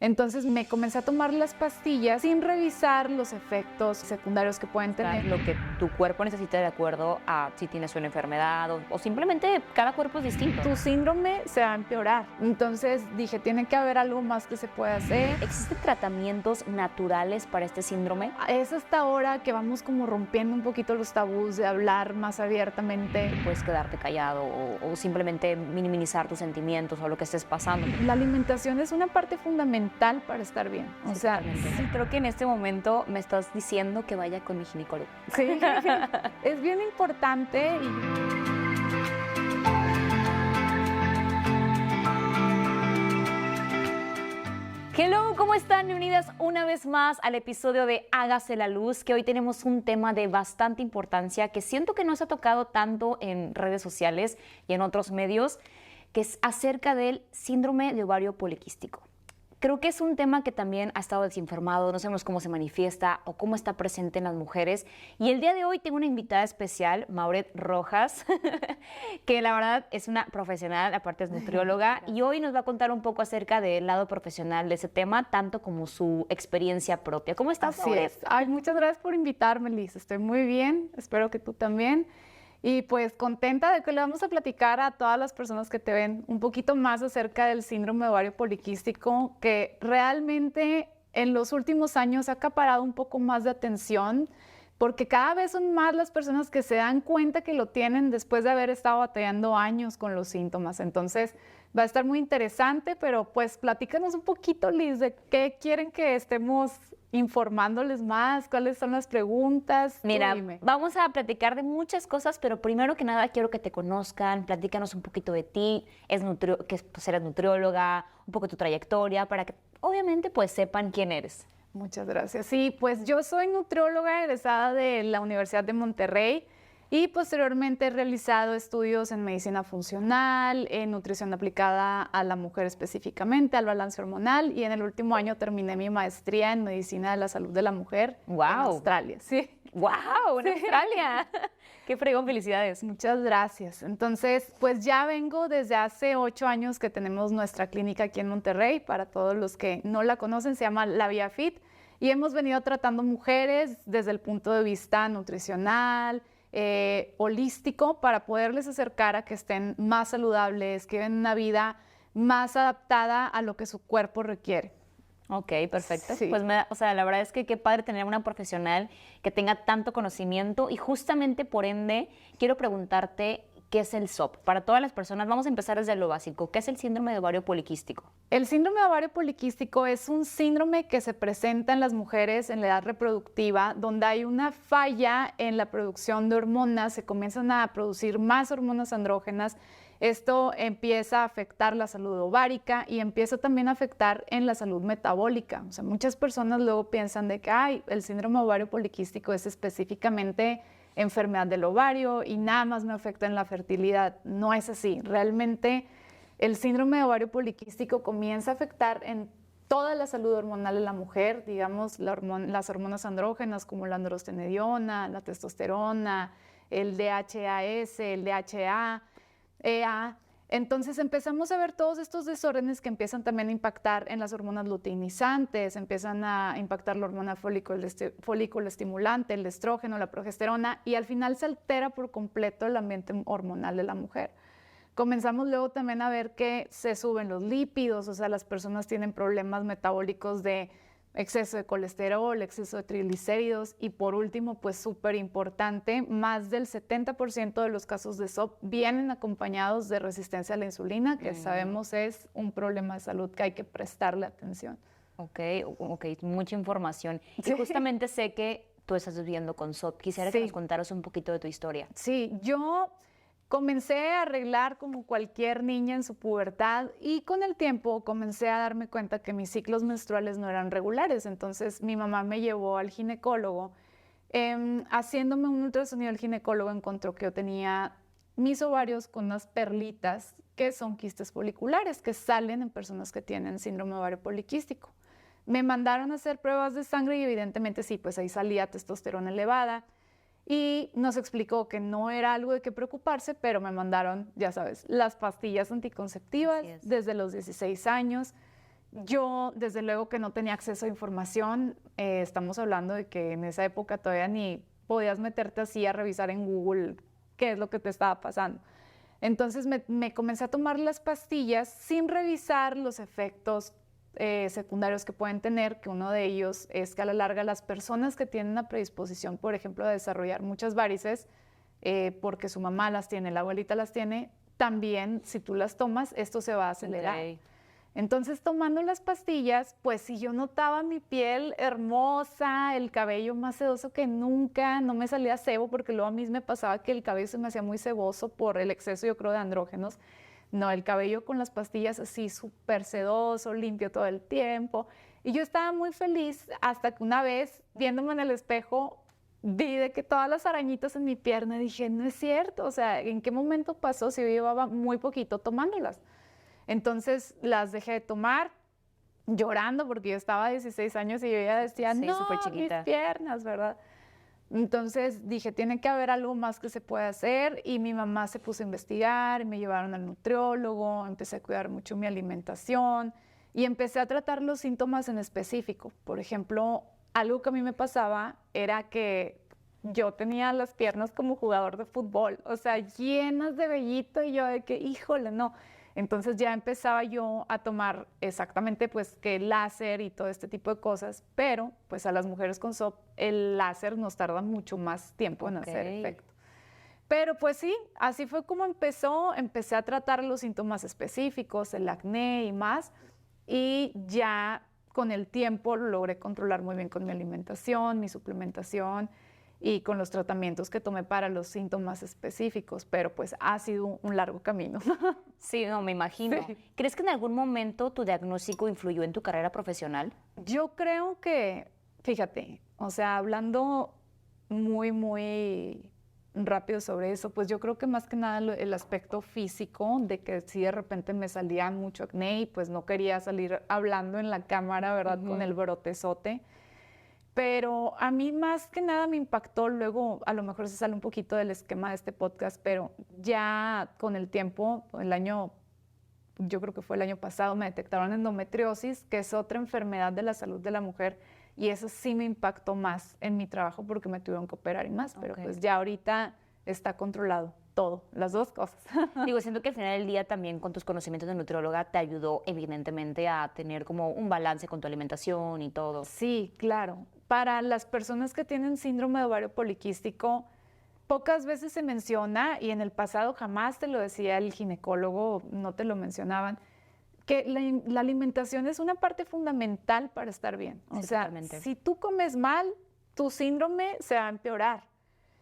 Entonces me comencé a tomar las pastillas sin revisar los efectos secundarios que pueden tener. Lo que tu cuerpo necesita de acuerdo a si tienes una enfermedad o simplemente cada cuerpo es distinto. Tu síndrome se va a empeorar. Entonces dije, tiene que haber algo más que se pueda hacer. ¿Existen tratamientos naturales para este síndrome? Es hasta ahora que vamos como rompiendo un poquito los tabús de hablar más abiertamente. Puedes quedarte callado o simplemente minimizar tus sentimientos o lo que estés pasando. La alimentación es una parte fundamental para estar bien. O sea, sí, creo que en este momento me estás diciendo que vaya con mi ginecólogo. Sí, es bien importante. Hello, ¿cómo están? Bienvenidas una vez más al episodio de Hágase la Luz, que hoy tenemos un tema de bastante importancia que siento que no se ha tocado tanto en redes sociales y en otros medios, que es acerca del síndrome de ovario poliquístico. Creo que es un tema que también ha estado desinformado, no sabemos cómo se manifiesta o cómo está presente en las mujeres. Y el día de hoy tengo una invitada especial, Mauret Rojas, que la verdad es una profesional, aparte es nutrióloga, y hoy nos va a contar un poco acerca del lado profesional de ese tema, tanto como su experiencia propia. ¿Cómo estás, Así Mauret? es. Ay, muchas gracias por invitarme, Liz. Estoy muy bien, espero que tú también. Y pues contenta de que le vamos a platicar a todas las personas que te ven un poquito más acerca del síndrome de ovario poliquístico, que realmente en los últimos años ha acaparado un poco más de atención, porque cada vez son más las personas que se dan cuenta que lo tienen después de haber estado batallando años con los síntomas. Entonces va a estar muy interesante, pero pues platícanos un poquito, Liz, de qué quieren que estemos informándoles más, cuáles son las preguntas. Mira, vamos a platicar de muchas cosas, pero primero que nada quiero que te conozcan, platícanos un poquito de ti, pues eres nutrióloga, un poco de tu trayectoria, para que obviamente pues sepan quién eres. Muchas gracias. Sí, pues yo soy nutrióloga egresada de la Universidad de Monterrey y posteriormente he realizado estudios en medicina funcional, en nutrición aplicada a la mujer específicamente, al balance hormonal, y en el último año terminé mi maestría en medicina de la salud de la mujer en Australia. Sí. ¡Wow! ¡En Australia! ¡Qué fregón! ¡Felicidades! Muchas gracias. Entonces, pues ya vengo desde hace 8 años que tenemos nuestra clínica aquí en Monterrey. Para todos los que no la conocen, se llama La Vía Fit, y hemos venido tratando mujeres desde el punto de vista nutricional, holístico, para poderles acercar a que estén más saludables, que vivan una vida más adaptada a lo que su cuerpo requiere. Ok, perfecto. Sí. Pues la verdad es que qué padre tener una profesional que tenga tanto conocimiento, y justamente por ende quiero preguntarte qué es el SOP. Para todas las personas, vamos a empezar desde lo básico. ¿Qué es el síndrome de ovario poliquístico? El síndrome de ovario poliquístico es un síndrome que se presenta en las mujeres en la edad reproductiva, donde hay una falla en la producción de hormonas, se comienzan a producir más hormonas andrógenas. Esto empieza a afectar la salud ovárica y empieza también a afectar en la salud metabólica. O sea, muchas personas luego piensan de que el síndrome de ovario poliquístico es específicamente enfermedad del ovario y nada más me afecta en la fertilidad. No es así. Realmente el síndrome de ovario poliquístico comienza a afectar en toda la salud hormonal de la mujer, digamos, las hormonas andrógenas como la androstenediona, la testosterona, el DHAS, el DHA, EA. Entonces empezamos a ver todos estos desórdenes que empiezan también a impactar en las hormonas luteinizantes, empiezan a impactar la hormona folículo estimulante, el estrógeno, la progesterona, y al final se altera por completo el ambiente hormonal de la mujer. Comenzamos luego también a ver que se suben los lípidos, o sea, las personas tienen problemas metabólicos de exceso de colesterol, exceso de triglicéridos, y por último, pues súper importante, más del 70% de los casos de SOP vienen acompañados de resistencia a la insulina, que sabemos es un problema de salud que hay que prestarle atención. Ok, mucha información. Sí. Y justamente sé que tú estás viviendo con SOP. Quisiera que nos contaras un poquito de tu historia. Sí, yo comencé a arreglar como cualquier niña en su pubertad, y con el tiempo comencé a darme cuenta que mis ciclos menstruales no eran regulares. Entonces mi mamá me llevó al ginecólogo. Haciéndome un ultrasonido, el ginecólogo encontró que yo tenía mis ovarios con unas perlitas que son quistes foliculares que salen en personas que tienen síndrome de ovario poliquístico. Me mandaron a hacer pruebas de sangre y evidentemente sí, pues ahí salía testosterona elevada. Y nos explicó que no era algo de qué preocuparse, pero me mandaron, ya sabes, las pastillas anticonceptivas desde los 16 años. Yo, desde luego que no tenía acceso a información, estamos hablando de que en esa época todavía ni podías meterte así a revisar en Google qué es lo que te estaba pasando. Entonces me comencé a tomar las pastillas sin revisar los efectos secundarios que pueden tener, que uno de ellos es que a la larga las personas que tienen una predisposición, por ejemplo, a desarrollar muchas varices, porque su mamá las tiene, la abuelita las tiene, también si tú las tomas, esto se va a acelerar. Ok. Entonces, tomando las pastillas, pues si yo notaba mi piel hermosa, el cabello más sedoso que nunca, no me salía sebo, porque luego a mí me pasaba que el cabello se me hacía muy seboso por el exceso, yo creo, de andrógenos. No, el cabello con las pastillas así súper sedoso, limpio todo el tiempo. Y yo estaba muy feliz hasta que una vez, viéndome en el espejo, vi de que todas las arañitas en mi pierna, dije, no es cierto, o sea, ¿en qué momento pasó si yo llevaba muy poquito tomándolas? Entonces las dejé de tomar llorando porque yo estaba a 16 años y yo ya decía, Sí, no, súper mis chiquita. piernas, ¿verdad? Entonces dije, tiene que haber algo más que se pueda hacer y mi mamá se puso a investigar y me llevaron al nutriólogo, empecé a cuidar mucho mi alimentación y empecé a tratar los síntomas en específico. Por ejemplo, algo que a mí me pasaba era que yo tenía las piernas como jugador de fútbol, o sea, llenas de vellito y yo de que, híjole, no. Entonces ya empezaba yo a tomar exactamente pues que láser y todo este tipo de cosas, pero pues a las mujeres con SOP el láser nos tarda mucho más tiempo en hacer Ok. efecto. Pero pues sí, así fue como empezó, empecé a tratar los síntomas específicos, el acné y más, y ya con el tiempo lo logré controlar muy bien con mi alimentación, mi suplementación y con los tratamientos que tomé para los síntomas específicos, pero pues ha sido un largo camino. Sí, no, me imagino. Sí. ¿Crees que en algún momento tu diagnóstico influyó en tu carrera profesional? Yo creo que, fíjate, o sea, hablando muy rápido sobre eso, pues yo creo que más que nada el aspecto físico de que si de repente me salía mucho acné y pues no quería salir hablando en la cámara, ¿verdad? Con el brotezote. Pero a mí más que nada me impactó, luego a lo mejor se sale un poquito del esquema de este podcast, pero ya con el tiempo, el año, yo creo que fue el año pasado, me detectaron endometriosis, que es otra enfermedad de la salud de la mujer, y eso sí me impactó más en mi trabajo porque me tuvieron que operar y más, pero Ok. pues ya ahorita está controlado todo, las dos cosas. Digo, siento que al final del día también con tus conocimientos de nutrióloga te ayudó evidentemente a tener como un balance con tu alimentación y todo. Sí, claro. Para las personas que tienen síndrome de ovario poliquístico, pocas veces se menciona, y en el pasado jamás te lo decía el ginecólogo, no te lo mencionaban, que la alimentación es una parte fundamental para estar bien. O Sí, sea, totalmente. si tú comes mal, tu síndrome se va a empeorar.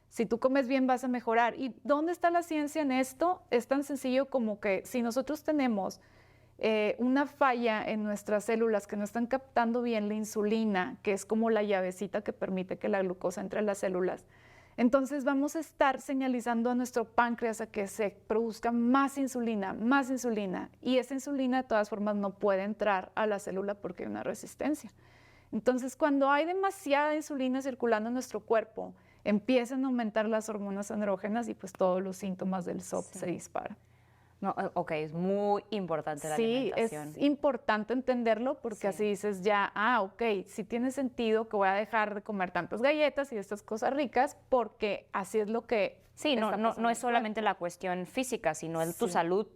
Si tú comes bien, vas a mejorar. ¿Y dónde está la ciencia en esto? Es tan sencillo como que si nosotros tenemos una falla en nuestras células que no están captando bien la insulina, que es como la llavecita que permite que la glucosa entre a las células, entonces vamos a estar señalizando a nuestro páncreas a que se produzca más insulina, y esa insulina de todas formas no puede entrar a la célula porque hay una resistencia. Entonces, cuando hay demasiada insulina circulando en nuestro cuerpo, empiezan a aumentar las hormonas andrógenas y pues todos los síntomas del SOP se disparan. No, ok, es muy importante la Sí, alimentación. es importante entenderlo porque Sí. así dices ya, ok, sí tiene sentido que voy a dejar de comer tantas galletas y estas cosas ricas porque así es lo que Sí, no, está no, pasando no en es mi solamente cuerpo. la cuestión física, sino tu Sí. salud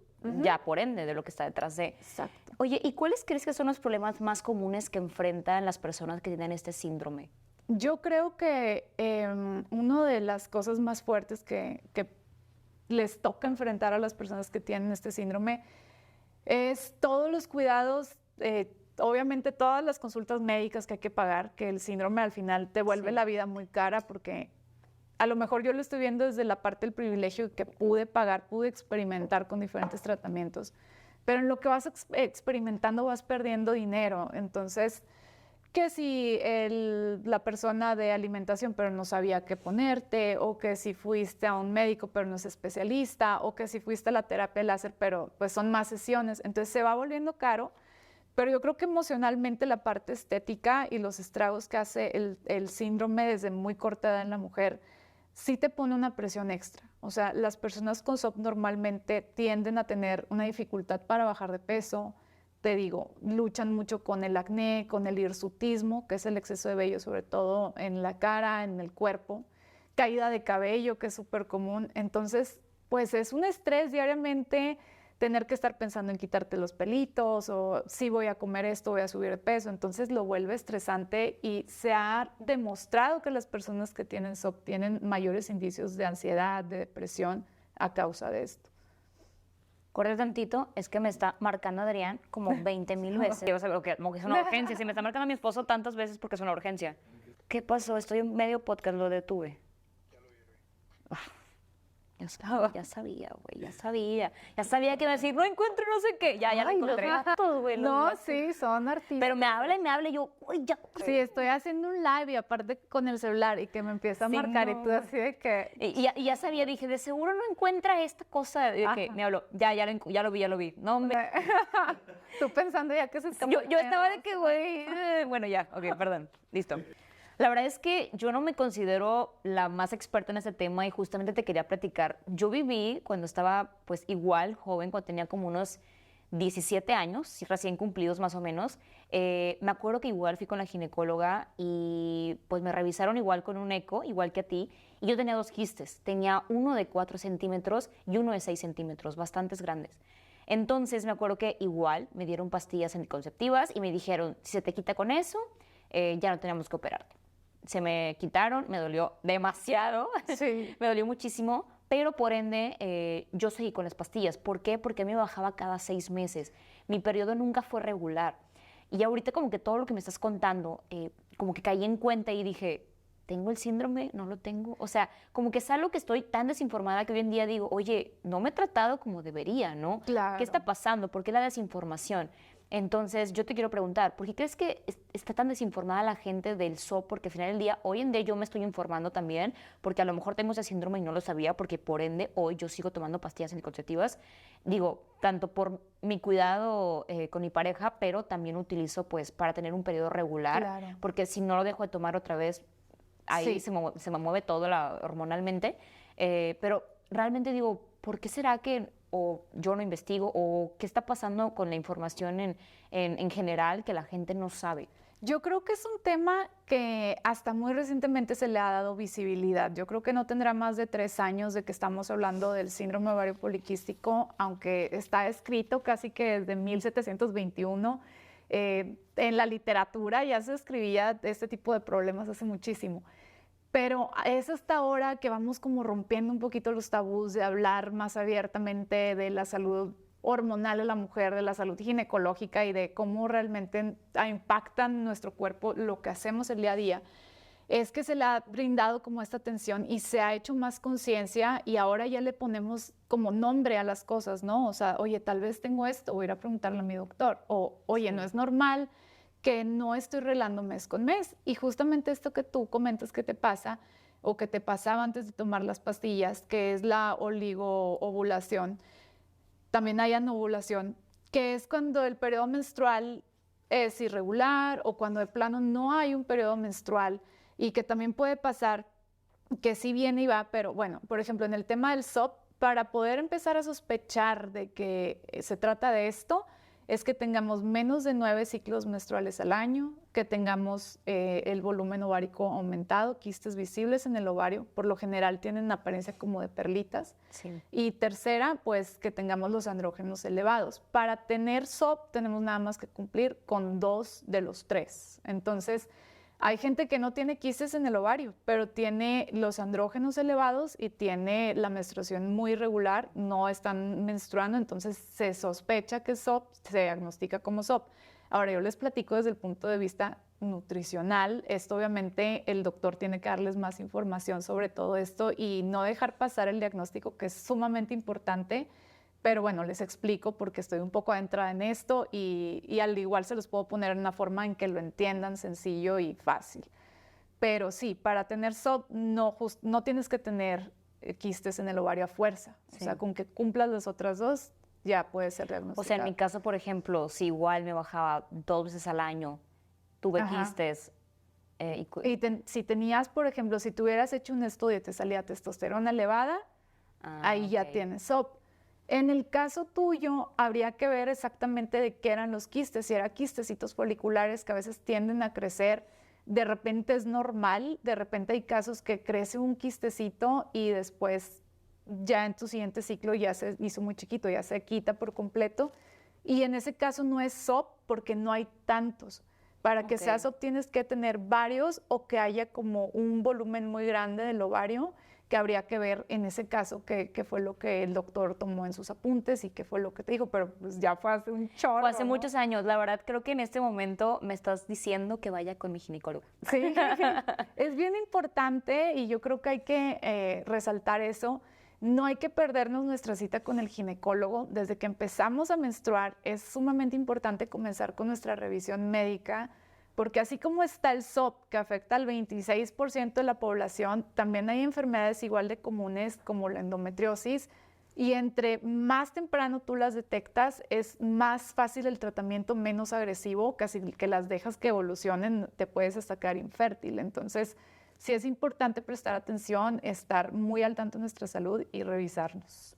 ya por ende de lo que está detrás de. Exacto. Oye, ¿y cuáles crees que son los problemas más comunes que enfrentan las personas que tienen este síndrome? Yo creo que una de las cosas más fuertes que les toca enfrentar a las personas que tienen este síndrome es todos los cuidados, obviamente todas las consultas médicas que hay que pagar, que el síndrome al final te vuelve Sí. la vida muy cara porque a lo mejor yo lo estoy viendo desde la parte del privilegio que pude pagar, pude experimentar con diferentes tratamientos, pero en lo que vas experimentando vas perdiendo dinero. Entonces, que si la persona de alimentación pero no sabía qué ponerte, o que si fuiste a un médico pero no es especialista, o que si fuiste a la terapia láser pero pues son más sesiones, entonces se va volviendo caro. Pero yo creo que emocionalmente la parte estética y los estragos que hace el síndrome desde muy corta edad en la mujer sí te pone una presión extra. O sea, las personas con SOP normalmente tienden a tener una dificultad para bajar de peso, te digo, luchan mucho con el acné, con el hirsutismo, que es el exceso de vello, sobre todo en la cara, en el cuerpo, caída de cabello, que es súper común. Entonces, pues es un estrés diariamente tener que estar pensando en quitarte los pelitos o si voy a comer esto, voy a subir de peso. Entonces lo vuelve estresante y se ha demostrado que las personas que tienen SOP tienen mayores indicios de ansiedad, de depresión a causa de esto. Corre tantito, es que me está marcando Adrián como 20,000 veces. Yo sé que como que es una urgencia. Si me está marcando a mi esposo tantas veces porque es una urgencia. ¿Qué pasó? Estoy en medio podcast, lo detuve. Ya sabía, güey, ya sabía. Ya sabía que iba a decir, no encuentro no sé qué. Ya lo encontré. Gatos, güey, No, gatos. sí, son artistas. Pero me habla y yo, uy, ya. Sí, estoy haciendo un live y aparte con el celular y que me empieza a marcar y tú así de que... Y ya sabía, dije, de seguro no encuentra esta cosa. De que me habló, ya lo vi. No, Tú pensando ya que se está... Yo estaba de que, güey, bueno, ya, ok, perdón, listo. La verdad es que yo no me considero la más experta en ese tema y justamente te quería platicar. Yo viví cuando estaba pues igual joven, cuando tenía como unos 17 años, recién cumplidos más o menos. Me acuerdo que igual fui con la ginecóloga y pues me revisaron igual con un eco, igual que a ti, y yo tenía 2 quistes. Tenía uno de 4 centímetros y uno de 6 centímetros, bastantes grandes. Entonces me acuerdo que igual me dieron pastillas anticonceptivas y me dijeron, si se te quita con eso, ya no tenemos que operarte. Se me quitaron, me dolió demasiado, Sí. me dolió muchísimo, pero por ende yo seguí con las pastillas. ¿Por qué? Porque me bajaba cada 6 meses. Mi periodo nunca fue regular. Y ahorita como que todo lo que me estás contando, como que caí en cuenta y dije, ¿tengo el síndrome? ¿No lo tengo? O sea, como que es algo que estoy tan desinformada que hoy en día digo, oye, no me he tratado como debería, ¿no? Claro. ¿Qué está pasando? ¿Por qué la desinformación? Entonces, yo te quiero preguntar, ¿por qué crees que está tan desinformada la gente del SOP? Porque al final del día, hoy en día yo me estoy informando también, porque a lo mejor tengo ese síndrome y no lo sabía, porque por ende hoy yo sigo tomando pastillas anticonceptivas. Digo, tanto por mi cuidado con mi pareja, pero también utilizo pues para tener un periodo regular, Claro. porque si no lo dejo de tomar otra vez, ahí Sí. se me mueve todo hormonalmente. Pero realmente digo, ¿por qué será que o yo no investigo o qué está pasando con la información en general que la gente no sabe? Yo creo que es un tema que hasta muy recientemente se le ha dado visibilidad. Yo creo que no tendrá más de 3 años de que estamos hablando del síndrome ovario poliquístico, aunque está escrito casi que desde 1721. En la literatura ya se escribía de este tipo de problemas hace muchísimo. Pero es hasta ahora que vamos como rompiendo un poquito los tabús de hablar más abiertamente de la salud hormonal de la mujer, de la salud ginecológica y de cómo realmente impacta en nuestro cuerpo lo que hacemos el día a día. Es que se le ha brindado como esta atención y se ha hecho más conciencia y ahora ya le ponemos como nombre a las cosas, ¿no? O sea, oye, tal vez tengo esto, voy a ir a preguntarle a mi doctor. O, oye, no es normal que no estoy relando mes con mes. Y justamente esto que tú comentas que te pasa o que te pasaba antes de tomar las pastillas, que es la oligoovulación, también hay anovulación, que es cuando el periodo menstrual es irregular o cuando de plano no hay un periodo menstrual y que también puede pasar que sí viene y va, pero bueno, por ejemplo, en el tema del SOP, para poder empezar a sospechar de que se trata de esto, es que tengamos menos de 9 ciclos menstruales al año, que tengamos el volumen ovárico aumentado, quistes visibles en el ovario, por lo general tienen apariencia como de perlitas. Sí. Y tercera, pues que tengamos los andrógenos elevados. Para tener SOP tenemos nada más que cumplir con 2 de los 3. Entonces, hay gente que no tiene quistes en el ovario, pero tiene los andrógenos elevados y tiene la menstruación muy irregular, no están menstruando, entonces se sospecha que es SOP, se diagnostica como SOP. Ahora, yo les platico desde el punto de vista nutricional. Esto obviamente el doctor tiene que darles más información sobre todo esto y no dejar pasar el diagnóstico, que es sumamente importante. Pero bueno, les explico porque estoy un poco adentrada en esto y al igual se los puedo poner en una forma en que lo entiendan sencillo y fácil. Pero sí, para tener SOP no tienes que tener quistes en el ovario a fuerza. Sí. O sea, con que cumplas las otras 2 ya puede ser diagnosticado. O sea, en mi caso, por ejemplo, si igual me bajaba 2 veces al año, tuve quistes. Si tenías, por ejemplo, si tuvieras hecho un estudio y te salía testosterona elevada, ahí ya tienes SOP. En el caso tuyo, habría que ver exactamente de qué eran los quistes. Si eran quistecitos foliculares que a veces tienden a crecer, de repente es normal, de repente hay casos que crece un quistecito y después ya en tu siguiente ciclo ya se hizo muy chiquito, ya se quita por completo. Y en ese caso no es SOP porque no hay tantos. Para que sea SOP tienes que tener varios o que haya como un volumen muy grande del ovario, que habría que ver en ese caso qué fue lo que el doctor tomó en sus apuntes y qué fue lo que te dijo, pero pues ya fue hace un chorro. Fue hace ¿no? muchos años, la verdad creo que en este momento me estás diciendo que vaya con mi ginecólogo. Sí, es bien importante y yo creo que hay que resaltar eso. No hay que perdernos nuestra cita con el ginecólogo. Desde que empezamos a menstruar es sumamente importante comenzar con nuestra revisión médica, porque así como está el SOP, que afecta al 26% de la población, también hay enfermedades igual de comunes como la endometriosis, y entre más temprano tú las detectas, es más fácil el tratamiento, menos agresivo, casi que las dejas que evolucionen, te puedes hasta quedar infértil. Entonces, sí es importante prestar atención, estar muy al tanto de nuestra salud y revisarnos.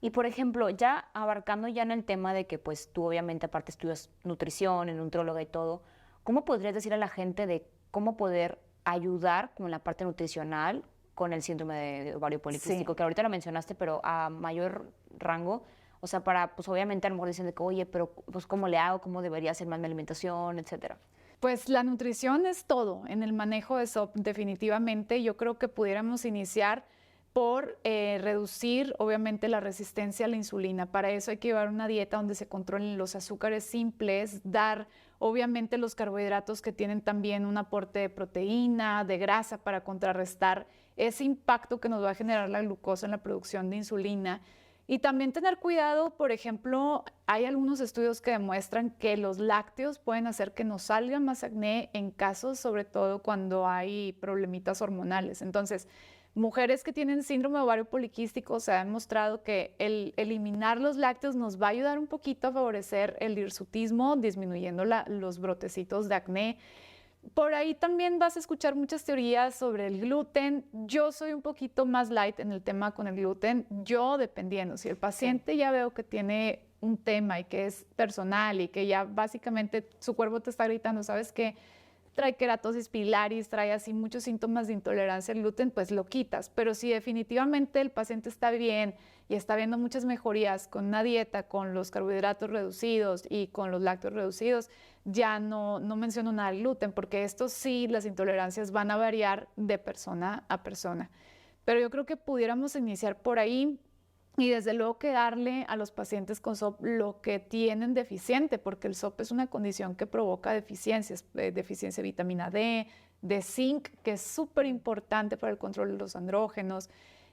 Y por ejemplo, ya abarcando ya en el tema de que pues tú obviamente aparte estudias nutrición, en nutróloga y todo, ¿cómo podrías decir a la gente de cómo poder ayudar con la parte nutricional con el síndrome de ovario poliquístico? Sí. Que ahorita lo mencionaste, pero a mayor rango, o sea, para, pues obviamente a lo mejor dicen de que, oye, pero pues ¿cómo le hago? ¿Cómo debería ser más mi alimentación? Etcétera. Pues la nutrición es todo en el manejo de SOP, definitivamente. Yo creo que pudiéramos iniciar por reducir, obviamente, la resistencia a la insulina. Para eso hay que llevar una dieta donde se controlen los azúcares simples, dar, obviamente, los carbohidratos que tienen también un aporte de proteína, de grasa para contrarrestar ese impacto que nos va a generar la glucosa en la producción de insulina. Y también tener cuidado, por ejemplo, hay algunos estudios que demuestran que los lácteos pueden hacer que nos salga más acné en casos, sobre todo cuando hay problemitas hormonales. Entonces, mujeres que tienen síndrome de ovario poliquístico, se ha demostrado que el eliminar los lácteos nos va a ayudar un poquito a favorecer el hirsutismo, disminuyendo los brotecitos de acné. Por ahí también vas a escuchar muchas teorías sobre el gluten. Yo soy un poquito más light en el tema con el gluten. Yo, dependiendo, si el paciente ya veo que tiene un tema y que es personal y que ya básicamente su cuerpo te está gritando, ¿sabes qué? Trae queratosis pilaris, trae así muchos síntomas de intolerancia al gluten, pues lo quitas. Pero si definitivamente el paciente está bien y está viendo muchas mejorías con una dieta, con los carbohidratos reducidos y con los lácteos reducidos, ya no menciono nada del gluten, porque esto sí, las intolerancias van a variar de persona a persona. Pero yo creo que pudiéramos iniciar por ahí. Y desde luego que darle a los pacientes con SOP lo que tienen deficiente, porque el SOP es una condición que provoca deficiencias, deficiencia de vitamina D, de zinc, que es súper importante para el control de los andrógenos,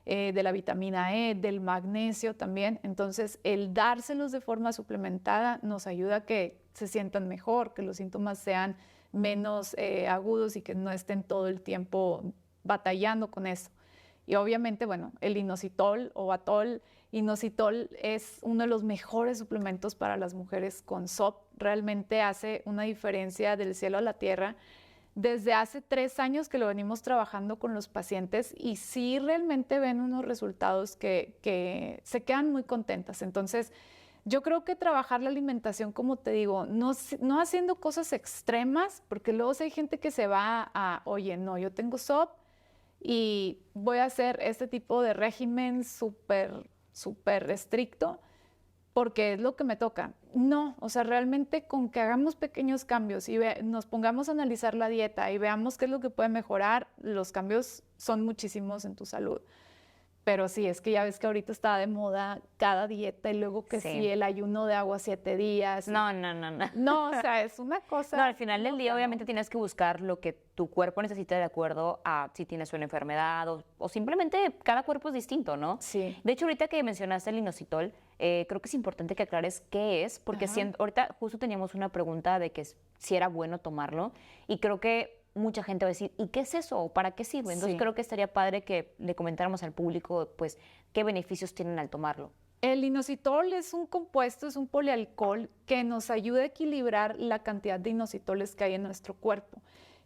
de la vitamina E, del magnesio también. Entonces, el dárselos de forma suplementada nos ayuda a que se sientan mejor, que los síntomas sean menos agudos y que no estén todo el tiempo batallando con eso. Y obviamente, bueno, el inositol o Atol, inositol es uno de los mejores suplementos para las mujeres con SOP. Realmente hace una diferencia del cielo a la tierra. Desde hace 3 años que lo venimos trabajando con los pacientes y sí realmente ven unos resultados que se quedan muy contentas. Entonces, yo creo que trabajar la alimentación, como te digo, no haciendo cosas extremas, porque luego si hay gente que se va a, oye, no, yo tengo SOP, y voy a hacer este tipo de régimen súper estricto porque es lo que me toca. No, o sea, realmente con que hagamos pequeños cambios y nos pongamos a analizar la dieta y veamos qué es lo que puede mejorar, los cambios son muchísimos en tu salud. Pero sí, es que ya ves que ahorita está de moda cada dieta y luego que sí, el ayuno de agua 7 días. No. No, o sea, es una cosa. No, al final del día obviamente tienes que buscar lo que tu cuerpo necesita de acuerdo a si tienes una enfermedad o simplemente cada cuerpo es distinto, ¿no? Sí. De hecho, ahorita que mencionaste el inositol, creo que es importante que aclares qué es, porque ahorita justo teníamos una pregunta de que si era bueno tomarlo y creo que mucha gente va a decir, ¿y qué es eso? ¿O para qué sirve? Entonces creo que estaría padre que le comentáramos al público, pues, qué beneficios tienen al tomarlo. El inositol es un compuesto, es un polialcohol que nos ayuda a equilibrar la cantidad de inositoles que hay en nuestro cuerpo.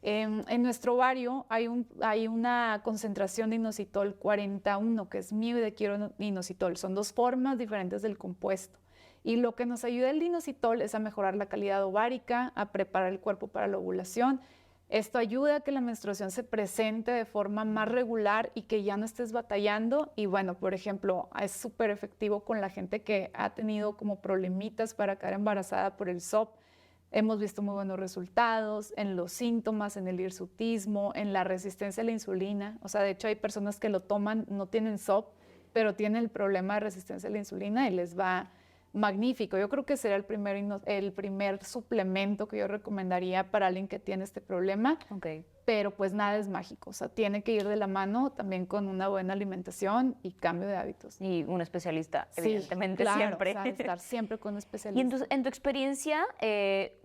En nuestro ovario hay una concentración de inositol 41, que es mio-de-quiero-inositol. Son dos formas diferentes del compuesto. Y lo que nos ayuda el inositol es a mejorar la calidad ovárica, a preparar el cuerpo para la ovulación. Esto ayuda a que la menstruación se presente de forma más regular y que ya no estés batallando. Y bueno, por ejemplo, es súper efectivo con la gente que ha tenido como problemitas para quedar embarazada por el SOP. Hemos visto muy buenos resultados en los síntomas, en el hirsutismo, en la resistencia a la insulina. O sea, de hecho hay personas que lo toman, no tienen SOP, pero tienen el problema de resistencia a la insulina y les va magnífico. Yo creo que sería el primer suplemento que yo recomendaría para alguien que tiene este problema. Okay. Pero pues nada es mágico. O sea, tiene que ir de la mano también con una buena alimentación y cambio de hábitos. Y un especialista, Sí, evidentemente, claro, siempre. O sea, estar siempre con un Y especialista. en tu experiencia,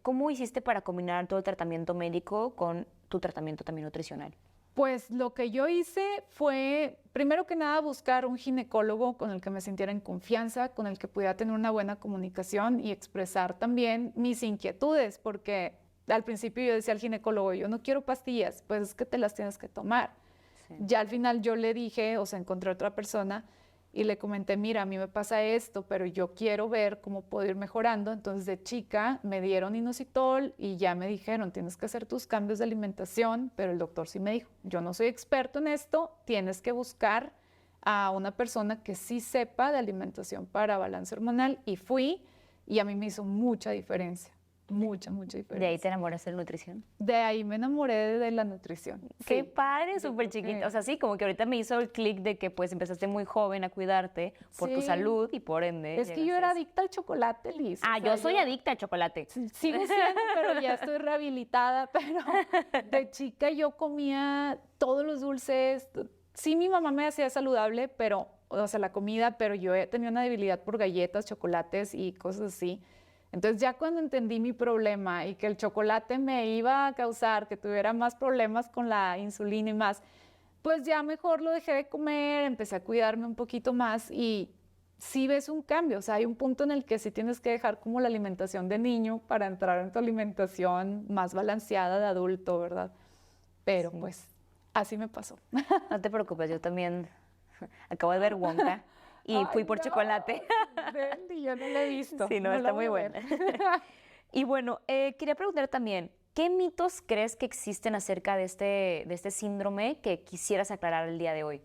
¿cómo hiciste para combinar todo el tratamiento médico con tu tratamiento también nutricional? Pues lo que yo hice fue, primero que nada, buscar un ginecólogo con el que me sintiera en confianza, con el que pudiera tener una buena comunicación y expresar también mis inquietudes, porque al principio yo decía al ginecólogo, yo no quiero pastillas, pues es que te las tienes que tomar. Sí. Ya al final yo le dije, o sea, encontré otra persona y le comenté, mira, a mí me pasa esto, pero yo quiero ver cómo puedo ir mejorando. Entonces de chica me dieron inositol y ya me dijeron, tienes que hacer tus cambios de alimentación, pero el doctor sí me dijo, yo no soy experto en esto, tienes que buscar a una persona que sí sepa de alimentación para balance hormonal, y fui y a mí me hizo mucha diferencia. Mucha diferencia. ¿De ahí te enamoraste de la nutrición? De ahí me enamoré de la nutrición. Qué Sí. padre, súper chiquita. O sea, sí, como que ahorita me hizo el clic de que pues empezaste muy joven a cuidarte por tu Sí. salud y por ende. Es que yo era adicta al chocolate, Liz. Ah, O sea, yo soy adicta al chocolate. Sigo siendo, pero ya estoy rehabilitada. Pero de chica yo comía todos los dulces. Sí, mi mamá me hacía saludable, pero, o sea, la comida, pero yo tenía una debilidad por galletas, chocolates y cosas así. Entonces ya cuando entendí mi problema y que el chocolate me iba a causar que tuviera más problemas con la insulina y más, pues ya mejor lo dejé de comer, empecé a cuidarme un poquito más y sí ves un cambio. O sea, hay un punto en el que sí tienes que dejar como la alimentación de niño para entrar en tu alimentación más balanceada de adulto, ¿verdad? Pero Sí. pues así me pasó. No te preocupes, yo también acabo de ver Wonka y Ay, fui por no, chocolate. Bendy, yo no la he visto. Sí, no, la está voy muy a ver. buena. Y bueno, quería preguntar también, ¿qué mitos crees que existen acerca de este síndrome que quisieras aclarar el día de hoy?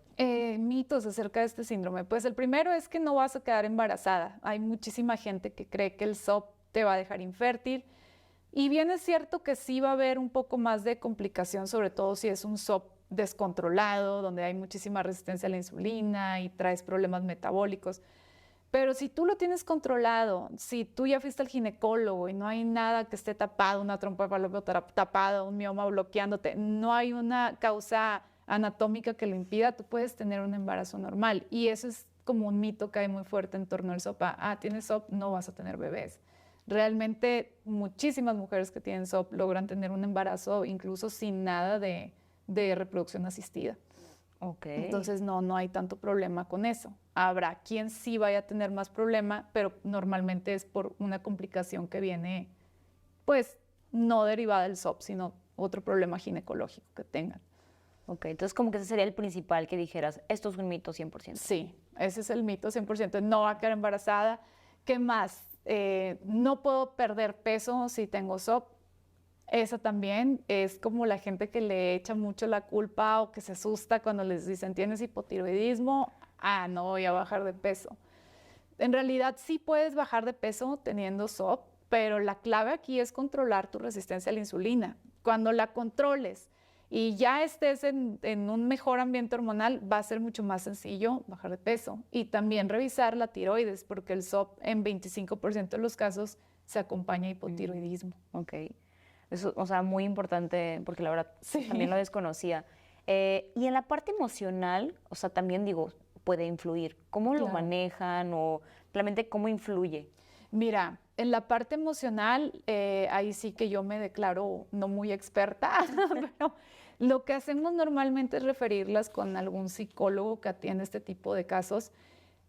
Mitos acerca de este síndrome. Pues el primero es que no vas a quedar embarazada. Hay muchísima gente que cree que el SOP te va a dejar infértil. Y bien es cierto que sí va a haber un poco más de complicación, sobre todo si es un SOP descontrolado, donde hay muchísima resistencia a la insulina y traes problemas metabólicos. Pero si tú lo tienes controlado, si tú ya fuiste al ginecólogo y no hay nada que esté tapado, una trompa de falopio tapada, un mioma bloqueándote, no hay una causa anatómica que lo impida, tú puedes tener un embarazo normal. Y eso es como un mito que hay muy fuerte en torno al SOP. Ah, tienes SOP, no vas a tener bebés. Realmente muchísimas mujeres que tienen SOP logran tener un embarazo incluso sin nada de reproducción asistida. Ok. Entonces no hay tanto problema con eso. Habrá quien sí vaya a tener más problema, pero normalmente es por una complicación que viene, pues, no derivada del SOP, sino otro problema ginecológico que tengan. Ok, entonces como que ese sería el principal que dijeras, esto es un mito 100%. Sí, ese es el mito 100%. No va a quedar embarazada. ¿Qué más? No puedo perder peso si tengo SOP. Esa también es como la gente que le echa mucho la culpa o que se asusta cuando les dicen tienes hipotiroidismo, no voy a bajar de peso. En realidad sí puedes bajar de peso teniendo SOP, pero la clave aquí es controlar tu resistencia a la insulina. Cuando la controles y ya estés en un mejor ambiente hormonal, va a ser mucho más sencillo bajar de peso. Y también revisar la tiroides, porque el SOP en 25% de los casos se acompaña a hipotiroidismo. Ok. Eso, o sea, muy importante, porque la verdad Sí. también lo desconocía. Y en la parte emocional, o sea, también digo, puede influir. ¿Cómo lo Claro. manejan o realmente cómo influye? Mira, en la parte emocional, ahí sí que yo me declaro no muy experta, pero lo que hacemos normalmente es referirlas con algún psicólogo que atiende este tipo de casos.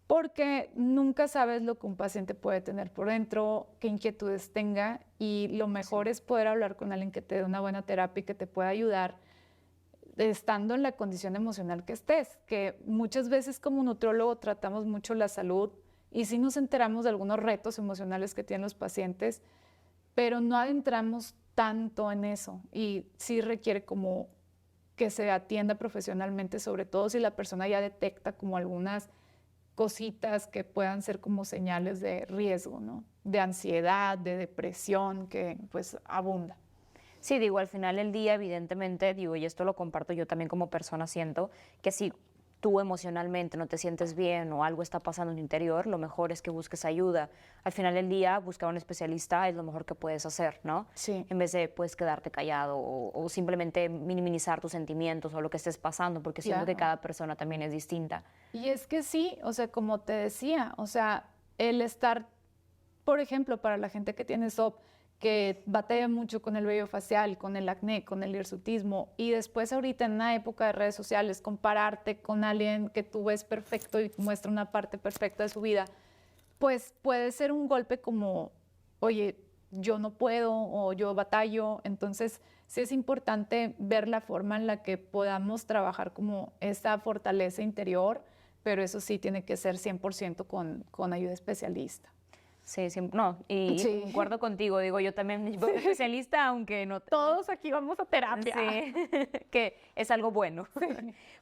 porque nunca sabes lo que un paciente puede tener por dentro, qué inquietudes tenga, y lo mejor es poder hablar con alguien que te dé una buena terapia y que te pueda ayudar estando en la condición emocional que estés, que muchas veces como nutriólogo tratamos mucho la salud y sí nos enteramos de algunos retos emocionales que tienen los pacientes, pero no adentramos tanto en eso y sí requiere como que se atienda profesionalmente, sobre todo si la persona ya detecta como algunas cositas que puedan ser como señales de riesgo, ¿no? De ansiedad, de depresión, que pues abunda. Sí, digo, al final del día, evidentemente, digo, y esto lo comparto yo también como persona, siento que si tú emocionalmente no te sientes bien o algo está pasando en tu interior, lo mejor es que busques ayuda. Al final del día, buscar a un especialista es lo mejor que puedes hacer, ¿no? Sí. En vez de, pues, quedarte callado o simplemente minimizar tus sentimientos o lo que estés pasando, porque siento que Claro. cada persona también es distinta. Y es que sí, o sea, como te decía, o sea, el estar, por ejemplo, para la gente que tiene SOP, que batalla mucho con el vello facial, con el acné, con el hirsutismo, y después ahorita en una época de redes sociales, compararte con alguien que tú ves perfecto y muestra una parte perfecta de su vida, pues puede ser un golpe como, oye, yo no puedo o yo batallo. Entonces, sí es importante ver la forma en la que podamos trabajar como esa fortaleza interior, pero eso sí tiene que ser 100% con ayuda especialista. Sí, no, y Sí. concuerdo contigo, digo, yo también voy a especialista, aunque no. Todos aquí vamos a terapia. Sí, que es algo bueno.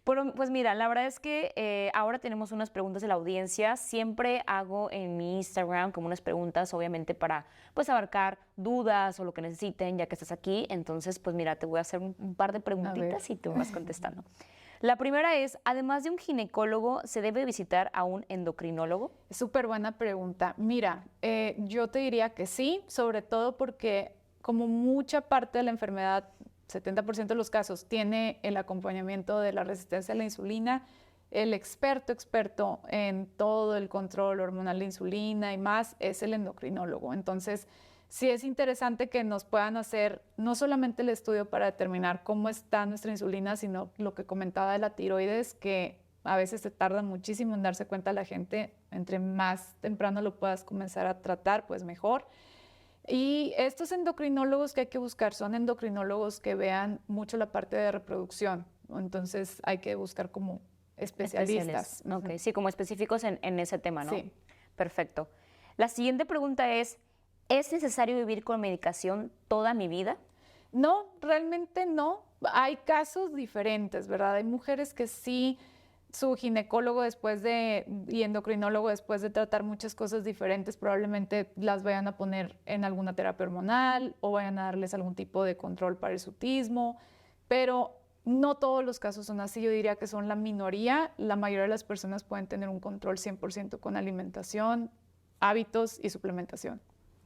Pero, pues mira, la verdad es que ahora tenemos unas preguntas de la audiencia. Siempre hago en mi Instagram como unas preguntas, obviamente, para pues abarcar dudas o lo que necesiten, ya que estás aquí. Entonces, pues mira, te voy a hacer un par de preguntitas y tú me vas contestando. La primera es, además de un ginecólogo, ¿se debe visitar a un endocrinólogo? Súper buena pregunta. Mira, yo te diría que sí, sobre todo porque como mucha parte de la enfermedad, 70% de los casos, tiene el acompañamiento de la resistencia a la insulina, el experto en todo el control hormonal de insulina y más es el endocrinólogo. Entonces, sí es interesante que nos puedan hacer no solamente el estudio para determinar cómo está nuestra insulina, sino lo que comentaba de la tiroides, que a veces se tarda muchísimo en darse cuenta la gente. Entre más temprano lo puedas comenzar a tratar, pues mejor. Y estos endocrinólogos que hay que buscar son endocrinólogos que vean mucho la parte de reproducción. Entonces hay que buscar como especialistas. Ok, sí, como específicos en ese tema, ¿no? Sí. Perfecto. La siguiente pregunta ¿es necesario vivir con medicación toda mi vida? No, realmente no. Hay casos diferentes, ¿verdad? Hay mujeres que sí, su ginecólogo y endocrinólogo después de tratar muchas cosas diferentes, probablemente las vayan a poner en alguna terapia hormonal o vayan a darles algún tipo de control para el hirsutismo, pero no todos los casos son así. Yo diría que son la minoría. La mayoría de las personas pueden tener un control 100% con alimentación, hábitos y suplementación.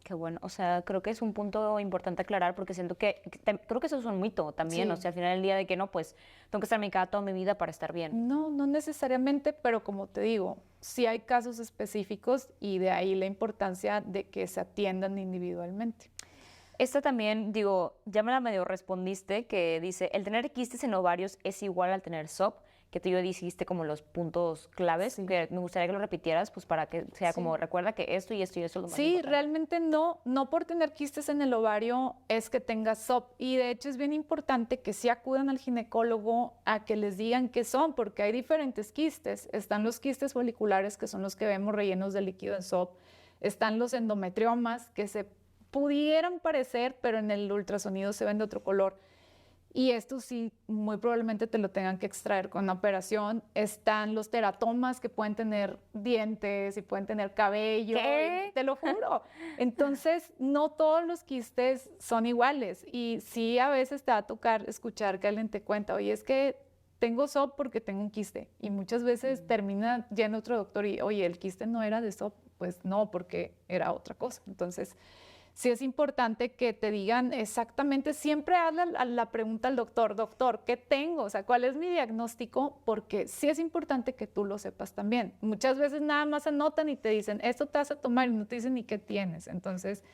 Qué bueno, o sea, creo que es un punto importante aclarar porque siento creo que eso es un mito también, Sí. o sea, al final del día de que no, pues tengo que estar medicada toda mi vida para estar bien. No, no necesariamente, pero como te digo, sí hay casos específicos y de ahí la importancia de que se atiendan individualmente. Esta también, digo, ya me la medio respondiste, que dice, ¿el tener quistes en ovarios es igual al tener SOP? Que tú ya dijiste como los puntos claves, Sí. que me gustaría que lo repitieras, pues para que sea Sí. como, recuerda que esto y esto y esto es lo más Sí, importante. realmente no, no por tener quistes en el ovario es que tengas SOP. Y de hecho es bien importante que sí acudan al ginecólogo a que les digan qué son, porque hay diferentes quistes. Están los quistes foliculares, que son los que vemos rellenos de líquido en SOP. Están los endometriomas, que se pudieran parecer, pero en el ultrasonido se ven de otro color. Y estos sí, muy probablemente te lo tengan que extraer con una operación. Están los teratomas que pueden tener dientes y pueden tener cabello. ¿Qué? Te lo juro. Entonces, no todos los quistes son iguales. Y sí, a veces te va a tocar escuchar que alguien te cuenta, oye, es que tengo SOP porque tengo un quiste. Y muchas veces termina yendo otro doctor y, oye, el quiste no era de SOP. Pues no, porque era otra cosa. Entonces, sí es importante que te digan exactamente, siempre hazle la pregunta al doctor, doctor, ¿qué tengo? O sea, ¿cuál es mi diagnóstico? Porque sí es importante que tú lo sepas también. Muchas veces nada más anotan y te dicen, esto te vas a tomar y no te dicen ni qué tienes. Entonces,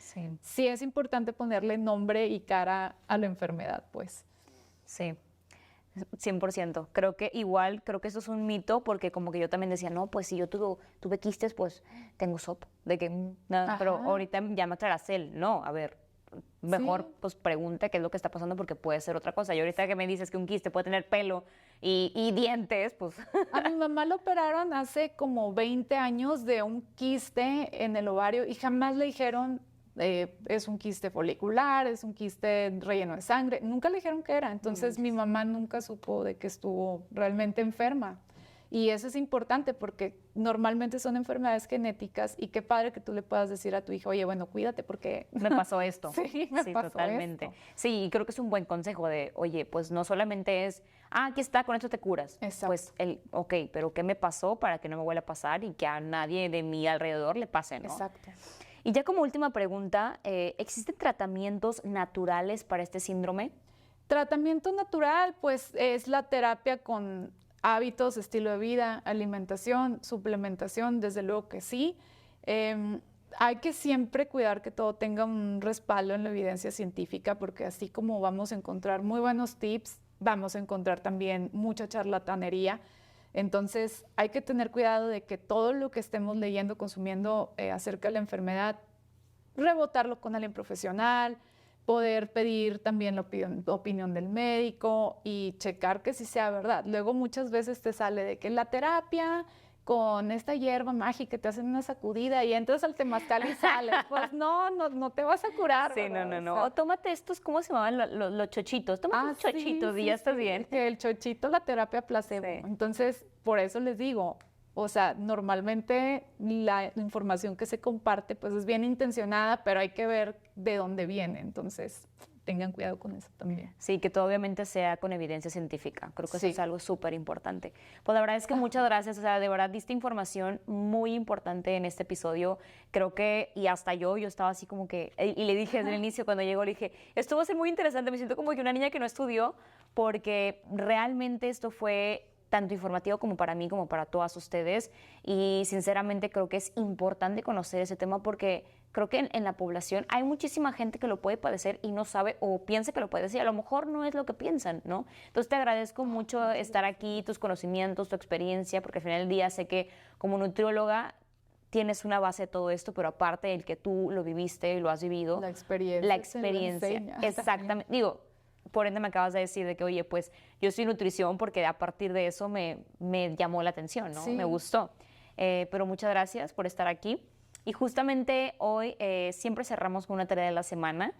sí es importante ponerle nombre y cara a la enfermedad, pues. Sí. 100%. Creo que eso es un mito porque como que yo también decía, no, pues si yo tuve quistes, pues tengo sopo. De que, nada, pero ahorita ya me aclaras no, a ver, mejor pues pregunta qué es lo que está pasando porque puede ser otra cosa. Y ahorita que me dices que un quiste puede tener pelo y dientes, pues... A mi mamá lo operaron hace como 20 años de un quiste en el ovario y jamás le dijeron es un quiste folicular, es un quiste relleno de sangre. Nunca le dijeron qué era. Entonces mi mamá nunca supo de que estuvo realmente enferma. Y eso es importante porque normalmente son enfermedades genéticas y qué padre que tú le puedas decir a tu hijo, oye, bueno, cuídate porque... Me pasó esto. Sí, me pasó totalmente. esto. Sí, y creo que es un buen consejo de, oye, pues no solamente es, aquí está, con esto te curas. Exacto. Pues, ok, pero ¿qué me pasó para que no me vuelva a pasar y que a nadie de mi alrededor le pase, ¿no? Exacto. Y ya como última pregunta, ¿existen tratamientos naturales para este síndrome? Tratamiento natural, pues es la terapia con hábitos, estilo de vida, alimentación, suplementación, desde luego que sí. Hay que siempre cuidar que todo tenga un respaldo en la evidencia científica, porque así como vamos a encontrar muy buenos tips, vamos a encontrar también mucha charlatanería. Entonces, hay que tener cuidado de que todo lo que estemos leyendo, consumiendo acerca de la enfermedad, rebotarlo con alguien profesional, poder pedir también la opinión del médico y checar que sí sea verdad. Luego muchas veces te sale de que la terapia con esta hierba mágica te hacen una sacudida y entras al temazcal y sales. Pues no te vas a curar. Sí, ¿verdad? no. O tómate estos, ¿cómo se llamaban? Los chochitos. Tómate los chochitos y ya estás bien. Que el chochito, la terapia placebo. Sí. Entonces, por eso les digo, o sea, normalmente la información que se comparte pues es bien intencionada, pero hay que ver de dónde viene. Entonces, tengan cuidado con eso también. Sí, que todo obviamente sea con evidencia científica. Creo que eso Sí. es algo súper importante. Pues la verdad es que muchas gracias. O sea, de verdad diste información muy importante en este episodio. Creo que, y hasta yo estaba así como que, y le dije desde el inicio cuando llegó, le dije, esto va a ser muy interesante. Me siento como que una niña que no estudió, porque realmente esto fue tanto informativo como para mí, como para todas ustedes. Y sinceramente creo que es importante conocer ese tema porque creo que en la población hay muchísima gente que lo puede padecer y no sabe o piensa que lo puede decir. A lo mejor no es lo que piensan, ¿no? Entonces te agradezco mucho estar aquí, tus conocimientos, tu experiencia, porque al final del día sé que como nutrióloga tienes una base de todo esto, pero aparte el que tú lo viviste y lo has vivido. La experiencia. La experiencia, exactamente. Digo, por ende me acabas de decir de que, oye, pues yo soy nutrición porque a partir de eso me llamó la atención, ¿no? Sí. Me gustó. Pero muchas gracias por estar aquí. Y justamente hoy siempre cerramos con una tarea de la semana.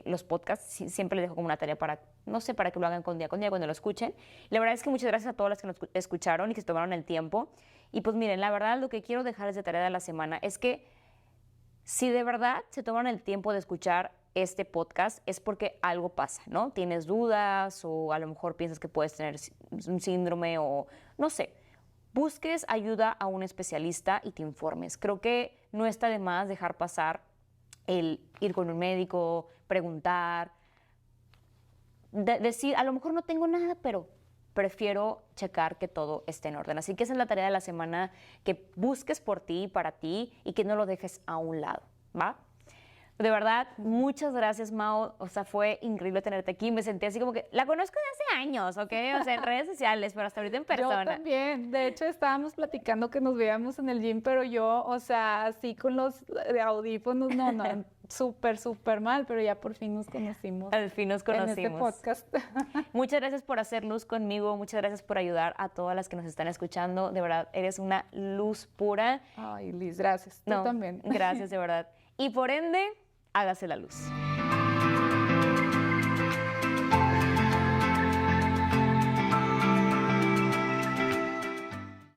Los podcasts siempre les dejo como una tarea para, no sé, para que lo hagan con día cuando lo escuchen. La verdad es que muchas gracias a todas las que nos escucharon y que se tomaron el tiempo. Y pues miren, la verdad lo que quiero dejarles de tarea de la semana es que si de verdad se tomaron el tiempo de escuchar este podcast es porque algo pasa, ¿no? Tienes dudas o a lo mejor piensas que puedes tener un síndrome o no sé. Busques ayuda a un especialista y te informes. Creo que no está de más dejar pasar el ir con un médico, preguntar, decir, a lo mejor no tengo nada, pero prefiero checar que todo esté en orden. Así que esa es la tarea de la semana, que busques por ti y para ti y que no lo dejes a un lado, ¿va? De verdad, muchas gracias, Mao. O sea, fue increíble tenerte aquí. Me sentí así como que la conozco de hace años, ¿ok? O sea, en redes sociales, pero hasta ahorita en persona. Yo también. De hecho, estábamos platicando que nos veíamos en el gym, pero yo, o sea, así con los audífonos, no, súper mal, pero ya por fin nos conocimos. Al fin nos conocimos. En este podcast. Muchas gracias por hacer luz conmigo. Muchas gracias por ayudar a todas las que nos están escuchando. De verdad, eres una luz pura. Ay, Liz, gracias. Tú también. Gracias, de verdad. Y por ende, hágase la luz.